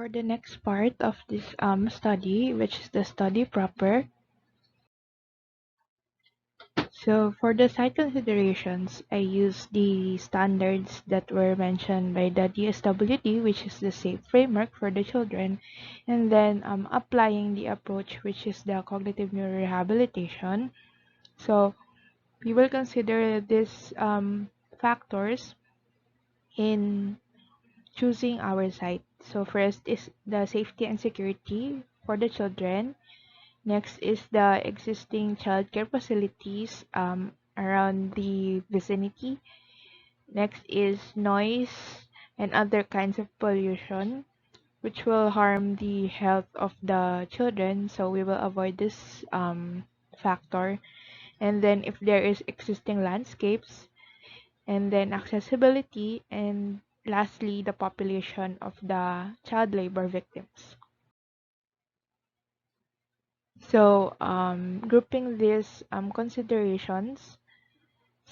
For the next part of this study, which is the study proper. So for the site considerations, I use the standards that were mentioned by the DSWD, which is the SAFE framework for the children, and then applying the approach, which is the cognitive neurorehabilitation. So we will consider these factors in choosing our site. So first is the safety and security for the children. Next is the existing childcare facilities around the vicinity. Next is noise and other kinds of pollution which will harm the health of the children. So we will avoid this factor. And then if there is existing landscapes, and then accessibility, and lastly the population of the child labor victims. So grouping these considerations,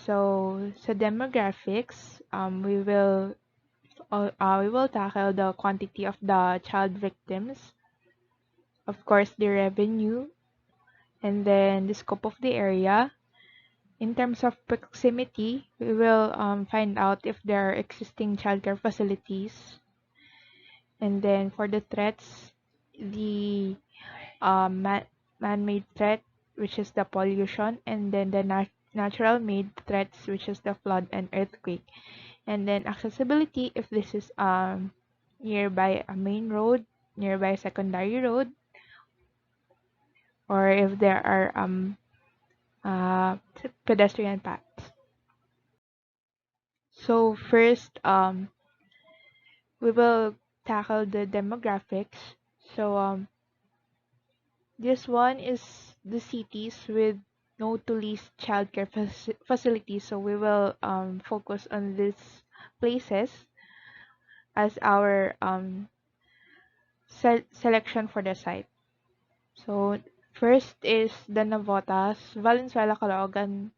so sa demographics, we will tackle the quantity of the child victims, of course the revenue, and then the scope of the area. In terms of proximity, we will find out if there are existing childcare facilities. And then for the threats, the man-made threat, which is the pollution, and then the natural made threats, which is the flood and earthquake. And then accessibility, if this is nearby a main road, nearby a secondary road, or if there are pedestrian paths. So first, we will tackle the demographics. So this one is the cities with no to least childcare facilities. So we will focus on these places as our selection for the site. So first is the Navotas, Valenzuela, Caloocan,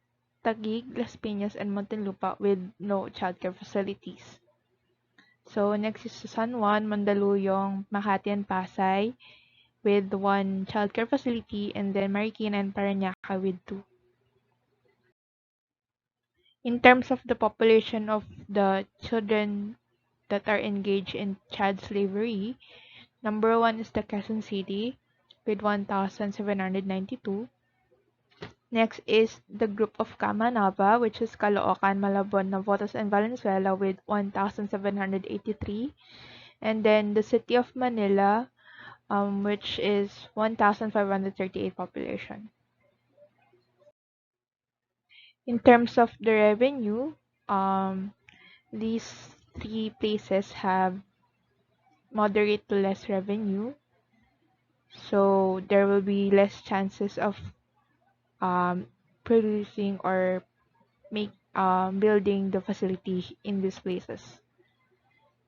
Taguig, Las Piñas, and Muntinlupa with no childcare facilities. So next is San Juan, Mandaluyong, Makati, and Pasay with one childcare facility, and then Marikina and Parañaque with two. In terms of the population of the children that are engaged in child slavery, number one is the Quezon City with 1,792. Next is the group of Kamanava, which is Caloocan, Malabon, Navotas, and Valenzuela with 1,783. And then the city of Manila, which is 1,538 population. In terms of the revenue, these three places have moderate to less revenue. So there will be less chances of producing or building the facility in these places.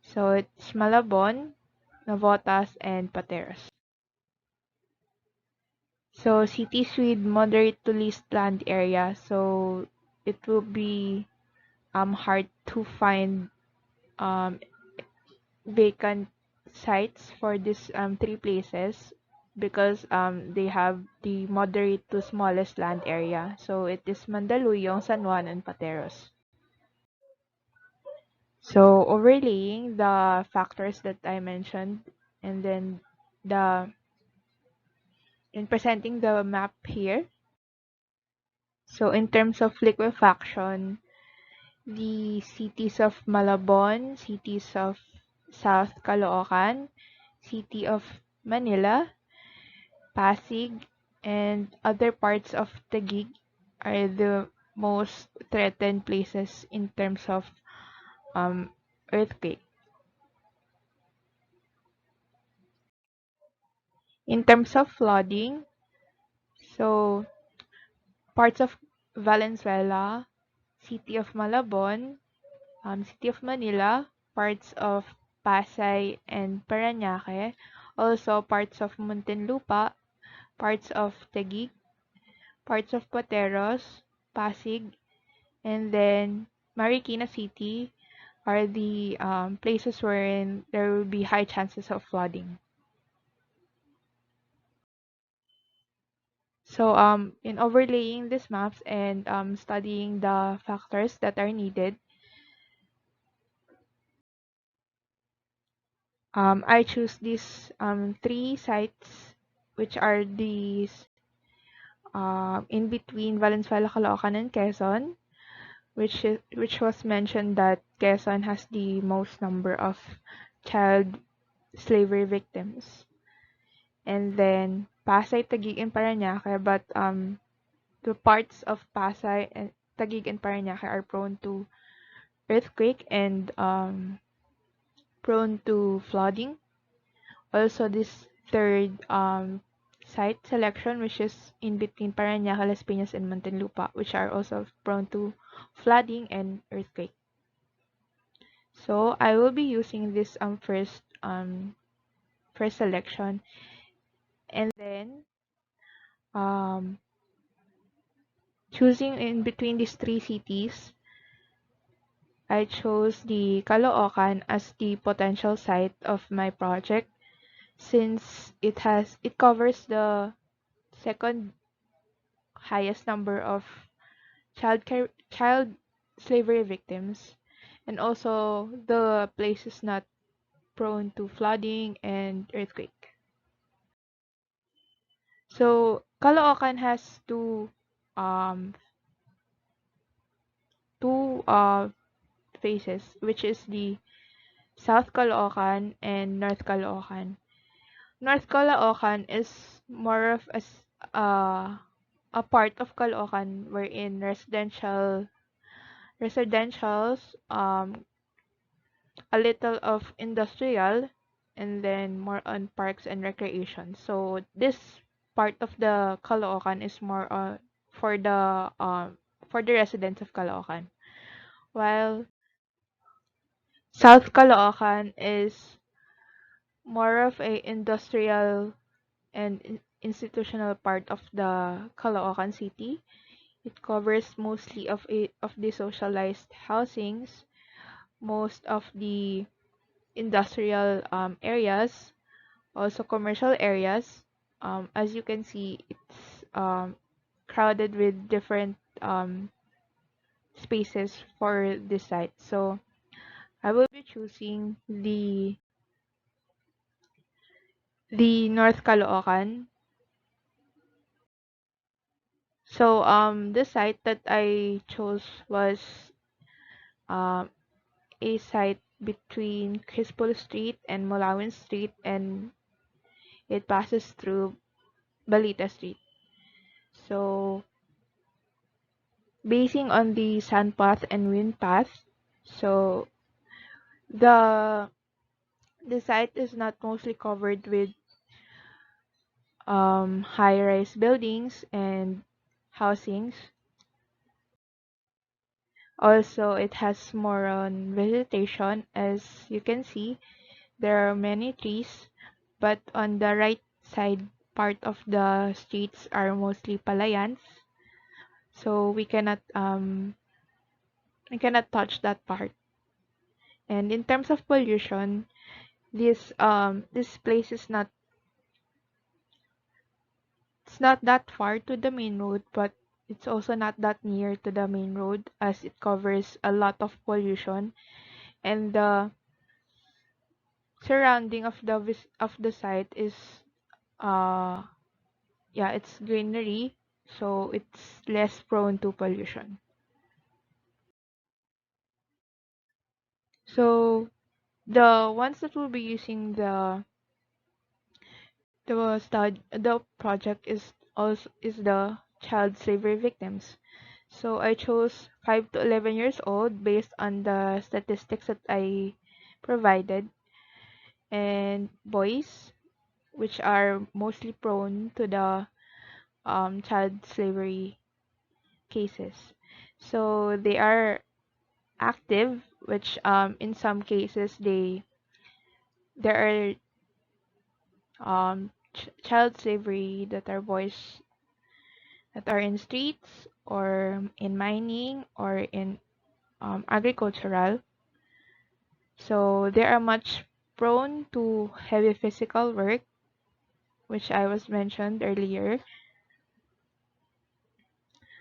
So it's Malabon, Navotas, and Pateros. So cities with moderate to least land area. So it will be hard to find um, vacant sites for these three places because they have the moderate to smallest land area. So it is Mandaluyong, San Juan, and Pateros. So overlaying the factors that I mentioned, and then the in presenting the map here. So in terms of liquefaction, the cities of Malabon, cities of South Caloocan, city of Manila, Pasig, and other parts of Taguig are the most threatened places in terms of um, earthquake. In terms of flooding, so parts of Valenzuela, city of Malabon, city of Manila, parts of Pasay and Parañaque, also parts of Muntinlupa, parts of Taguig, parts of Pateros, Pasig, and then Marikina City, are the places wherein there will be high chances of flooding. So in overlaying these maps and studying the factors that are needed, I choose these three sites, which are these in between Valenzuela, Caloocan, and Quezon, which was mentioned that Quezon has the most number of child slavery victims. And then Pasay, Taguig, and Parañaque, but the parts of Pasay and Taguig and Parañaque are prone to earthquake and prone to flooding. Also, this third site selection, which is in between Parañaque, Las Piñas, and Muntinlupa, which are also prone to flooding and earthquake. So I will be using this first selection, and then um choosing in between these three cities, I chose the Caloocan as the potential site of my project since it covers the second highest number of child slavery victims, and also the place is not prone to flooding and earthquake. So Caloocan has um two phases, which is the South Caloocan and North Caloocan. North Caloocan is more of a part of Caloocan wherein residentials, a little of industrial, and then more on parks and recreation. So this part of the Caloocan is more for the residents of Caloocan, while South Caloocan is more of a industrial and institutional part of the Caloocan city. It covers mostly of the socialized housings, most of the industrial areas, also commercial areas. As you can see, it's crowded with different spaces for this site. So I will be choosing the North Caloocan. So the site that I chose was um a site between Crispol Street and Mulawin Street, and it passes through Balita Street. So basing on the sand path and wind path, so the the site is not mostly covered with high-rise buildings and housings. Also, it has more on vegetation. As you can see, there are many trees, but on the right side part of the streets are mostly palayans. So we cannot touch that part. And in terms of pollution, this place is not it's not that far to the main road, but it's also not that near to the main road as it covers a lot of pollution, and the surrounding of of the site is uh yeah, it's greenery, so it's less prone to pollution. So the ones that will be using the project is also is the child slavery victims. So I chose 5 to 11 years old based on the statistics that I provided, and boys, which are mostly prone to the child slavery cases. So they are active, which in some cases there are child slavery that are boys that are in streets or in mining or in agricultural. So they are much prone to heavy physical work, which I was mentioned earlier.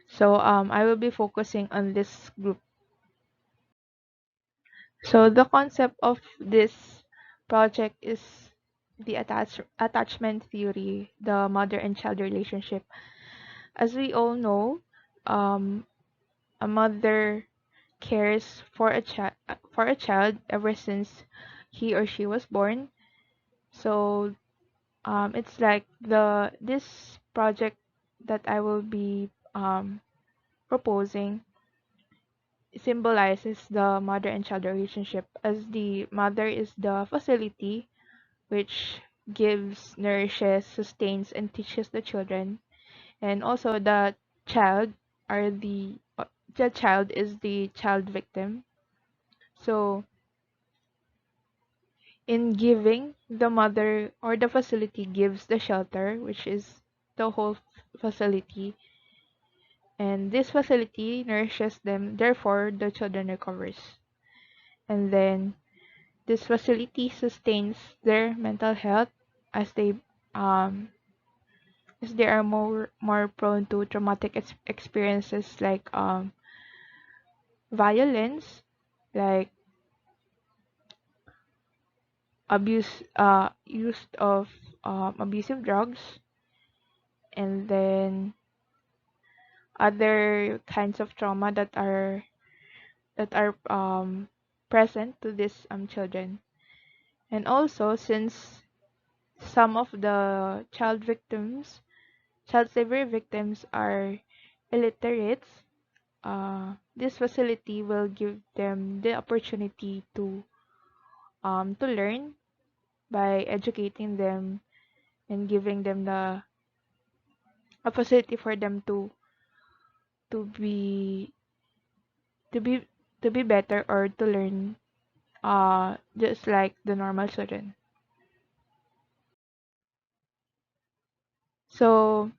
So I will be focusing on this group. So the concept of this project is the attachment theory, the mother and child relationship. As we all know, um, a mother cares for a child ever since he or she was born. So it's like the this project that I will be proposing symbolizes the mother and child relationship, as the mother is the facility which gives, nourishes, sustains, and teaches the children, and also are the child is the child victim. So in giving, the mother or the facility gives the shelter, which is the whole facility, and this facility nourishes them, therefore the children recovers. And then this facility sustains their mental health, as um they are more prone to traumatic experiences like violence, like use of abusive drugs, and then other kinds of trauma that are present to these children. And also, since some of the child slavery victims are illiterates, this facility will give them the opportunity to learn by educating them and giving them the a facility for them to be to be to be better, or to learn just like the normal children. So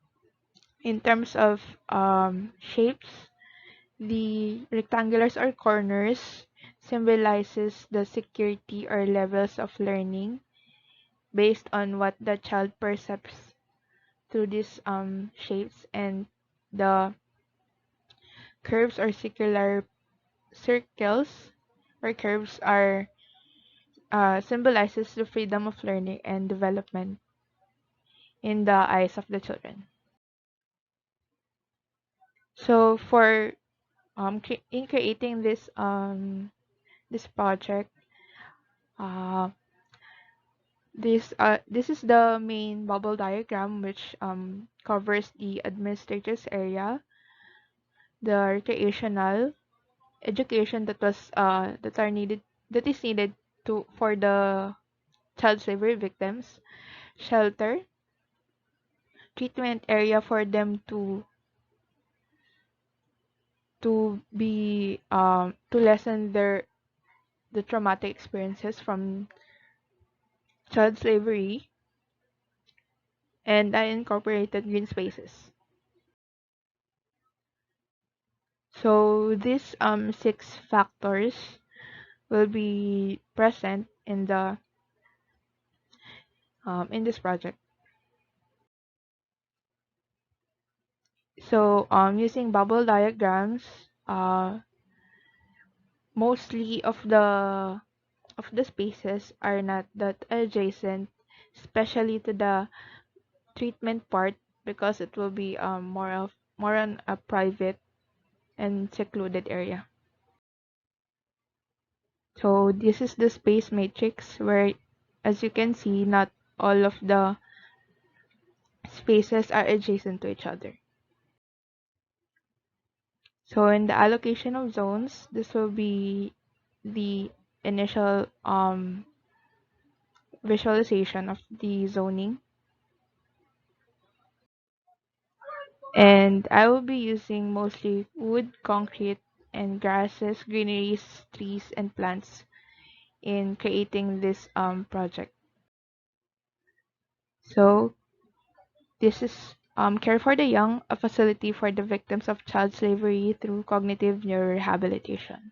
in terms of shapes, the rectangulars or corners symbolizes the security or levels of learning based on what the child perceives through these shapes, and the curves or circles or curves are symbolizes the freedom of learning and development in the eyes of the children. So for in creating this project, uh this is the main bubble diagram, which covers the administrator's area, the recreational education that is needed to for the child slavery victims, shelter, treatment area for them to lessen the traumatic experiences from child slavery, and unincorporated green spaces. So these six factors will be present in this project. So using bubble diagrams, mostly of the spaces are not that adjacent, especially to the treatment part, because it will be more on a private and secluded area. So this is the space matrix where, as you can see, not all of the spaces are adjacent to each other. So in the allocation of zones, this will be the initial visualization of the zoning. And I will be using mostly wood, concrete, and grasses, greeneries, trees, and plants in creating this project. So this is Care for the Young, a facility for the victims of child slavery through cognitive neurorehabilitation.